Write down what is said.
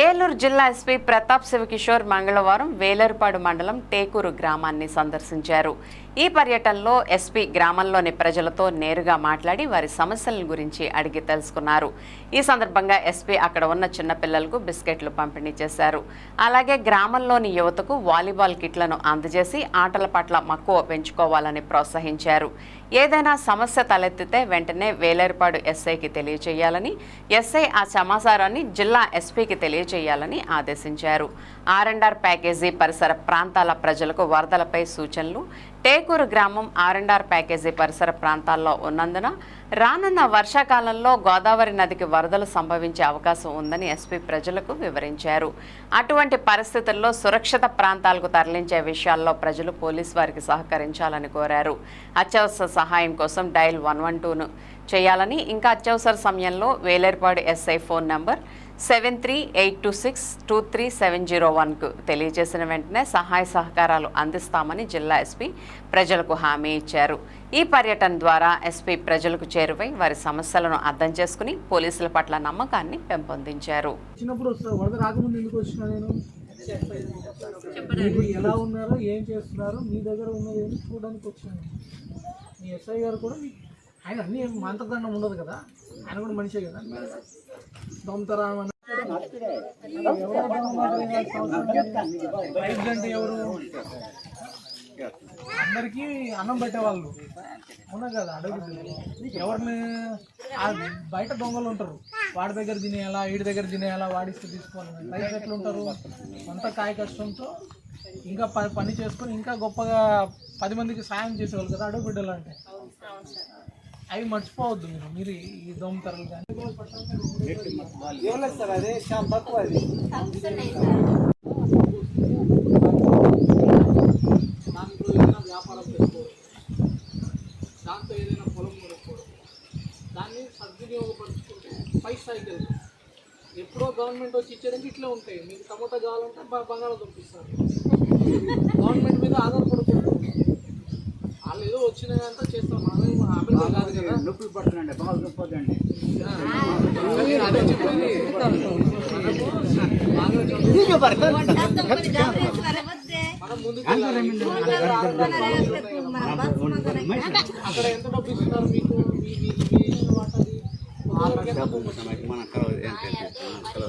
ఏలూరు జిల్లా ఎస్పీ ప్రతాప్ శివకిషోర్ మంగళవారం వేలేరుపాడు మండలం టేకూరు గ్రామాన్ని సందర్శించారు. ఈ పర్యటనలో ఎస్పీ గ్రామంలోని ప్రజలతో నేరుగా మాట్లాడి వారి సమస్యల గురించి అడిగి తెలుసుకున్నారు. ఈ సందర్భంగా ఎస్పీ అక్కడ ఉన్న చిన్నపిల్లలకు బిస్కెట్లు పంపిణీ చేశారు. అలాగే గ్రామంలోని యువతకు వాలీబాల్ కిట్లను అందజేసి ఆటల పట్ల మక్కువ పెంచుకోవాలని ప్రోత్సహించారు. ఏదైనా సమస్య తలెత్తితే వెంటనే వేలేరుపాడు ఎస్ఐకి తెలియజేయాలని, ఎస్ఐ ఆ సమాచారాన్ని జిల్లా ఎస్పీకి తెలియజేయాలని ఆదేశించారు. ఆర్ఎండ్ఆర్ ప్యాకేజీ పరిసర ప్రాంతాల ప్రజలకు వరదలపై సూచనలు. టేకూరు గ్రామం ఆర్ఎండ్ఆర్ ప్యాకేజీ పరిసర ప్రాంతాల్లో ఉన్నందున రానున్న వర్షాకాలంలో గోదావరి నదికి వరదలు సంభవించే అవకాశం ఉందని ఎస్పీ ప్రజలకు వివరించారు. అటువంటి పరిస్థితుల్లో సురక్షిత ప్రాంతాలకు తరలించే విషయాల్లో ప్రజలు పోలీసు వారికి సహకరించాలని కోరారు. అత్యవసర సహాయం కోసం డయల్ 112ను చేయాలని, ఇంకా అత్యవసర సమయంలో వేలేరుపాడు ఎస్ఐ ఫోన్ నంబర్ 7382623701కు తెలియజేసిన వెంటనే సహాయ సహకారాలు అందిస్తామని జిల్లా ఎస్పీ ప్రజలకు హామీ ఇచ్చారు. ఈ పర్యటన ద్వారా ఎస్పీ ప్రజలకు చేరువై వారి సమస్యలను అర్థం చేసుకుని పోలీసుల పట్ల నమ్మకాన్ని పెంపొందించారు. ఎలా ఉన్నారో ఏం చేస్తున్నారో మీ దగ్గర ఉన్నది చూడడానికి వచ్చాను. మీ ఎస్ఐ గారు కూడా ఆయన అన్ని మంత్రదండం ఉండదు కదా, ఆయన కూడా మనిషే కదా. దొంతరా అంటే ఎవరు? అందరికీ అన్నం పెట్టేవాళ్ళు ఉన్నారు కదా అడుగు. ఎవరిని బయట దొంగలు ఉంటారు, వాడి దగ్గర తినేయాలా వీడి దగ్గర తినేయాలా, వాడిస్తే తీసుకోవాలి. రైతు ఎట్లు ఉంటారు, అంత కాయ కష్టంతో ఇంకా పని చేసుకొని ఇంకా గొప్పగా 10 మందికి సాయం చేసేవాళ్ళు కదా అడుగు బిడ్డలు అంటే. అవి మర్చిపోవద్దు మీరు ఈ దొంగతరలు కానీ. సార్ అదే చాలా తక్కువ. అది దాంట్లో ఏదైనా వ్యాపారం చేసుకోవడం, దాంతో ఏదైనా పొలం కొనుక్కోవడం, దాన్ని సద్వినియోగపరుచుకుంటే పై స్థాయికి వెళ్తాం. ఎప్పుడో గవర్నమెంట్ వచ్చి ఇచ్చేదానికి ఇట్లే ఉంటాయి. మీకు టమోటా కావాలంటే బంగాళాదుంప ఇస్తారు. గవర్నమెంట్ మీద ఆధారపడుకుంటాం. వాళ్ళు ఏదో వచ్చినాయంతా చేస్తాం. ఆపిల్ కాదు కదా, నొప్పులు పడుతుందండి, బాగుందండి. అదే చెప్పేది. మనం ముందుకు అక్కడ ఎంత డబ్బు ఇస్తున్నారు మీకు? మీ వాటది 6 లక్షలు